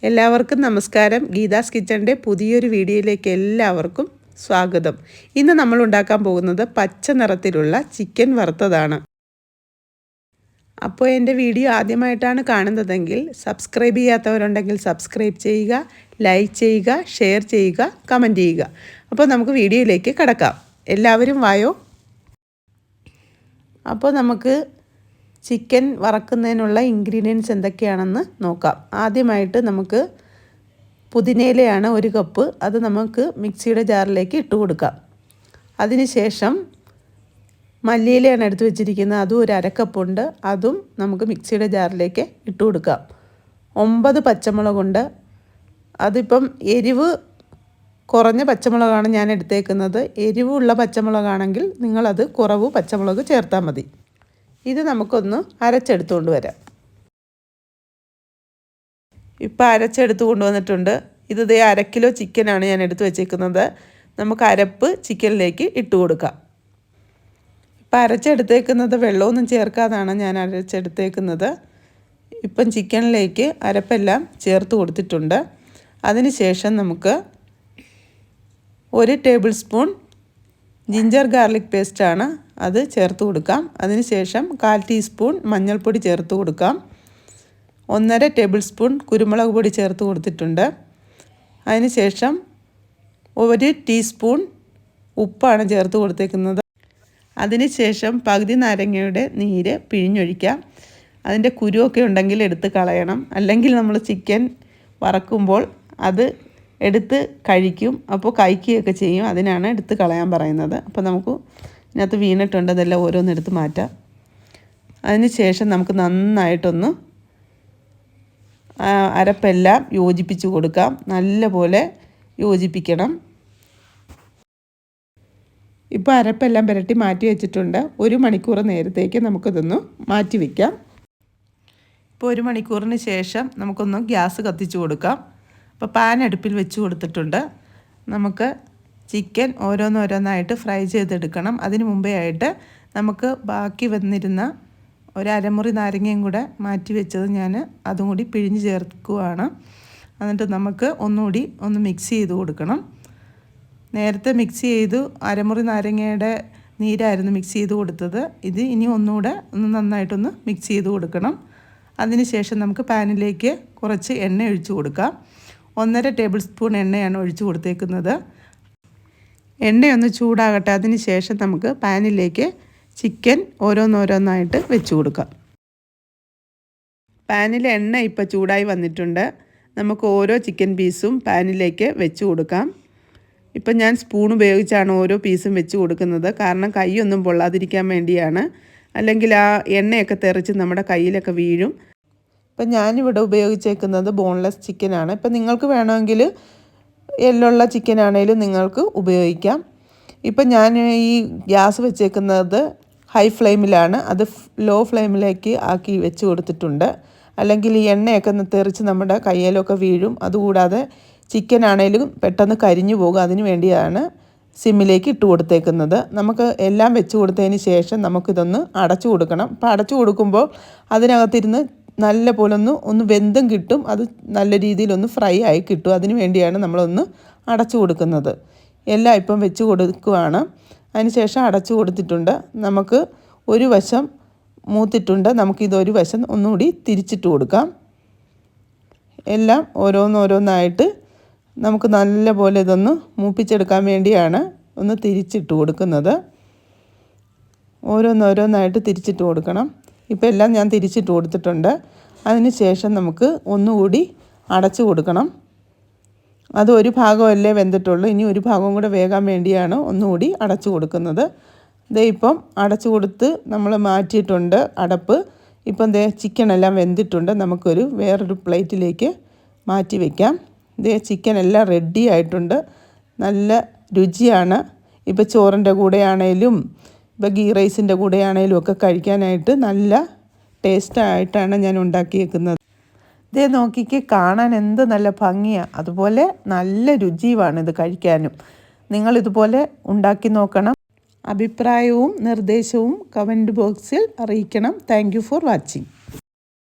എല്ലാവർക്കും നമസ്കാരം. ഗീതാസ് കിച്ചണിൻ്റെ പുതിയൊരു വീഡിയോയിലേക്ക് എല്ലാവർക്കും സ്വാഗതം. ഇന്ന് നമ്മൾ ഉണ്ടാക്കാൻ പോകുന്നത് പച്ച നിറത്തിലുള്ള ചിക്കൻ വറുത്തതാണ്. അപ്പോൾ എൻ്റെ വീഡിയോ ആദ്യമായിട്ടാണ് കാണുന്നതെങ്കിൽ സബ്സ്ക്രൈബ് ചെയ്യാത്തവരുണ്ടെങ്കിൽ സബ്സ്ക്രൈബ് ചെയ്യുക, ലൈക്ക് ചെയ്യുക, ഷെയർ ചെയ്യുക, കമൻറ്റ് ചെയ്യുക. അപ്പോൾ നമുക്ക് വീഡിയോയിലേക്ക് കടക്കാം. എല്ലാവരും വായോ. അപ്പോൾ നമുക്ക് ചിക്കൻ വറക്കുന്നതിനുള്ള ഇൻഗ്രീഡിയൻസ് എന്തൊക്കെയാണെന്ന് നോക്കാം. ആദ്യമായിട്ട് നമുക്ക് പുതിനയിലയാണ് 1 കപ്പ്. അത് നമുക്ക് മിക്സിയുടെ ജാറിലേക്ക് ഇട്ട് കൊടുക്കാം. അതിനുശേഷം മല്ലിയിലയാണ് എടുത്ത് വെച്ചിരിക്കുന്നത്. അതും ഒരു 1/2 കപ്പുണ്ട്. അതും നമുക്ക് മിക്സിയുടെ ജാറിലേക്ക് ഇട്ട് കൊടുക്കാം. 9 പച്ചമുളകുണ്ട്. അതിപ്പം എരിവ് കുറഞ്ഞ പച്ചമുളകാണ് ഞാൻ എടുത്തേക്കുന്നത്. എരിവുള്ള പച്ചമുളകാണെങ്കിൽ നിങ്ങളത് കുറവ് പച്ചമുളക് ചേർത്താൽ മതി. ഇത് നമുക്കൊന്ന് അരച്ചെടുത്തുകൊണ്ട് വരാം. ഇപ്പോൾ അരച്ചെടുത്ത് കൊണ്ടുവന്നിട്ടുണ്ട്. ഇത് 1/2 കിലോ ചിക്കനാണ് ഞാൻ എടുത്ത് വെച്ചേക്കുന്നത്. നമുക്ക് അരപ്പ് ചിക്കനിലേക്ക് ഇട്ട് കൊടുക്കാം. ഇപ്പം അരച്ചെടുത്തേക്കുന്നത് വെള്ളമൊന്നും ചേർക്കാതാണ് ഞാൻ അരച്ചെടുത്തേക്കുന്നത്. ഇപ്പം ചിക്കനിലേക്ക് അരപ്പെല്ലാം ചേർത്ത് കൊടുത്തിട്ടുണ്ട്. അതിനുശേഷം നമുക്ക് 1 ടേബിൾ സ്പൂൺ ജിഞ്ചർ ഗാർലിക് പേസ്റ്റാണ്, അത് ചേർത്ത് കൊടുക്കാം. അതിനുശേഷം 1/4 ടീസ്പൂൺ മഞ്ഞൾപ്പൊടി ചേർത്ത് കൊടുക്കാം. 1.5 ടേബിൾ സ്പൂൺ കുരുമുളക് പൊടി ചേർത്ത് കൊടുത്തിട്ടുണ്ട്. അതിനുശേഷം 1 ടീസ്പൂൺ ഉപ്പാണ് ചേർത്ത് കൊടുത്തേക്കുന്നത്. അതിനുശേഷം പകുതി നാരങ്ങയുടെ നീര് പിഴിഞ്ഞൊഴിക്കാം. അതിൻ്റെ കുരുവൊക്കെ ഉണ്ടെങ്കിൽ എടുത്ത് കളയണം. അല്ലെങ്കിൽ നമ്മൾ ചിക്കൻ വറക്കുമ്പോൾ അത് എടുത്ത് കഴിക്കും, അപ്പോൾ കഴിക്കുകയൊക്കെ ചെയ്യും. അതിനാണ് എടുത്ത് കളയാൻ പറയുന്നത്. അപ്പോൾ നമുക്ക് ഇതിനകത്ത് വീണിട്ടുണ്ട്, അതെല്ലാം ഓരോന്നെടുത്ത് മാറ്റാം. അതിന് ശേഷം നമുക്ക് നന്നായിട്ടൊന്ന് അരപ്പെല്ലാം യോജിപ്പിച്ച് കൊടുക്കാം. നല്ലപോലെ യോജിപ്പിക്കണം. ഇപ്പോൾ അരപ്പെല്ലാം പുരട്ടി മാറ്റി വെച്ചിട്ടുണ്ട്. 1 മണിക്കൂർ നേരത്തേക്ക് നമുക്കിതൊന്ന് മാറ്റി വയ്ക്കാം. ഇപ്പോൾ 1 മണിക്കൂറിന് ശേഷം നമുക്കൊന്ന് ഗ്യാസ് കത്തിച്ച് കൊടുക്കാം. അപ്പോൾ പാൻ അടുപ്പിൽ വെച്ച് കൊടുത്തിട്ടുണ്ട്. നമുക്ക് ചിക്കൻ ഓരോന്നോരോന്നായിട്ട് ഫ്രൈ ചെയ്തെടുക്കണം. അതിന് മുമ്പേ ആയിട്ട് നമുക്ക് ബാക്കി വന്നിരുന്ന 1 അരമുറി നാരങ്ങയും കൂടെ മാറ്റി വെച്ചത് ഞാൻ അതും കൂടി പിഴിഞ്ഞ് ചേർക്കുകയാണ്. എന്നിട്ട് നമുക്ക് ഒന്നുകൂടി ഒന്ന് മിക്സ് ചെയ്ത് കൊടുക്കണം. നേരത്തെ മിക്സ് ചെയ്തു അരമുറി നാരങ്ങയുടെ നീരായിരുന്നു മിക്സ് ചെയ്ത് കൊടുത്തത്. ഇത് ഇനി ഒന്നുകൂടെ ഒന്ന് നന്നായിട്ടൊന്ന് മിക്സ് ചെയ്ത് കൊടുക്കണം. അതിന് ശേഷം നമുക്ക് പാനിലേക്ക് കുറച്ച് എണ്ണ ഒഴിച്ച് കൊടുക്കാം. 1.5 ടേബിൾ സ്പൂൺ എണ്ണയാണ് ഒഴിച്ച് കൊടുത്തേക്കുന്നത്. എണ്ണയൊന്ന് ചൂടാകട്ടെ. അതിന് ശേഷം നമുക്ക് പാനിലേക്ക് ചിക്കൻ ഓരോന്നോരോന്നായിട്ട് വെച്ച് കൊടുക്കാം. പാനിൽ എണ്ണ ഇപ്പോൾ ചൂടായി വന്നിട്ടുണ്ട്. നമുക്ക് ഓരോ ചിക്കൻ പീസും പാനിലേക്ക് വെച്ച് കൊടുക്കാം. ഇപ്പം ഞാൻ സ്പൂൺ ഉപയോഗിച്ചാണ് ഓരോ പീസും വെച്ച് കൊടുക്കുന്നത്. കാരണം കൈയൊന്നും പൊള്ളാതിരിക്കാൻ വേണ്ടിയാണ്. അല്ലെങ്കിൽ ആ എണ്ണയൊക്കെ തെറിച്ച് നമ്മുടെ കയ്യിലൊക്കെ വീഴും. ഇപ്പം ഞാനിവിടെ ഉപയോഗിച്ചേക്കുന്നത് ബോൺലെസ് ചിക്കനാണ്. ഇപ്പം നിങ്ങൾക്ക് വേണമെങ്കിൽ എല്ലുള്ള ചിക്കനാണേലും നിങ്ങൾക്ക് ഉപയോഗിക്കാം. ഇപ്പം ഞാൻ ഈ ഗ്യാസ് വെച്ചേക്കുന്നത് ഹൈ ഫ്ലെയിമിലാണ്. അത് ലോ ഫ്ലെയിമിലേക്ക് ആക്കി വെച്ച് കൊടുത്തിട്ടുണ്ട്. അല്ലെങ്കിൽ ഈ എണ്ണയൊക്കെ തെറിച്ച് നമ്മുടെ കയ്യിലൊക്കെ വീഴും. അതുകൂടാതെ ചിക്കനാണേലും പെട്ടെന്ന് കരിഞ്ഞു പോകും. അതിന് വേണ്ടിയാണ് സിമ്മിലേക്ക് ഇട്ട് കൊടുത്തേക്കുന്നത്. നമുക്ക് എല്ലാം വെച്ച് കൊടുത്തതിന് ശേഷം നമുക്കിതൊന്ന് അടച്ചു കൊടുക്കണം. അപ്പോൾ അടച്ചു കൊടുക്കുമ്പോൾ അതിനകത്തിരുന്ന് നല്ല പോലെ ഒന്ന് വെന്തും കിട്ടും. അത് നല്ല രീതിയിലൊന്ന് ഫ്രൈ ആയി കിട്ടും. അതിന് വേണ്ടിയാണ് നമ്മളൊന്ന് അടച്ചു കൊടുക്കുന്നത്. എല്ലാം ഇപ്പം വെച്ച് കൊടുക്കുകയാണ്. അതിന് ശേഷം അടച്ചു കൊടുത്തിട്ടുണ്ട്. നമുക്ക് ഒരു വശം മൂത്തിട്ടുണ്ട്. നമുക്കിതൊരു വശം ഒന്നുകൂടി തിരിച്ചിട്ട് കൊടുക്കാം. എല്ലാം ഓരോന്നോരോന്നായിട്ട് നമുക്ക് നല്ല പോലെ ഇതൊന്ന് മൂപ്പിച്ചെടുക്കാൻ വേണ്ടിയാണ് ഒന്ന് തിരിച്ചിട്ട് കൊടുക്കുന്നത്. ഓരോന്നോരോന്നായിട്ട് തിരിച്ചിട്ട് കൊടുക്കണം. ഇപ്പോൾ എല്ലാം ഞാൻ തിരിച്ചിട്ട് കൊടുത്തിട്ടുണ്ട്. അതിന് ശേഷം നമുക്ക് ഒന്നുകൂടി അടച്ചു കൊടുക്കണം. അത് ഒരു ഭാഗമല്ലേ വെന്തിട്ടുള്ളൂ. ഇനി ഒരു ഭാഗവും കൂടെ വേകാൻ വേണ്ടിയാണ് ഒന്നുകൂടി അടച്ചു കൊടുക്കുന്നത്. ദേ ഇപ്പം അടച്ചു കൊടുത്ത് നമ്മൾ മാറ്റിയിട്ടുണ്ട് അടപ്പ്. ഇപ്പം ദേ ചിക്കനെല്ലാം വെന്തിട്ടുണ്ട്. നമുക്കൊരു വേറൊരു പ്ലേറ്റിലേക്ക് മാറ്റി വയ്ക്കാം. ദേ ചിക്കൻ എല്ലാം റെഡി ആയിട്ടുണ്ട്. നല്ല രുചിയാണ്. ഇപ്പോൾ ചോറിൻ്റെ കൂടെയാണേലും ഇപ്പോൾ ഗീ റൈസിൻ്റെ കൂടെയാണേലും ഒക്കെ കഴിക്കാനായിട്ട് നല്ല ടേസ്റ്റായിട്ടാണ് ഞാൻ ഉണ്ടാക്കിയേക്കുന്നത്. ഇതേ നോക്കിക്ക് കാണാൻ എന്ത് നല്ല ഭംഗിയാണ്, അതുപോലെ നല്ല രുചിയുമാണ് ഇത് കഴിക്കാനും. നിങ്ങളിതുപോലെ ഉണ്ടാക്കി നോക്കണം. അഭിപ്രായവും നിർദ്ദേശവും കമൻറ്റ് ബോക്സിൽ അറിയിക്കണം. Thank you for watching.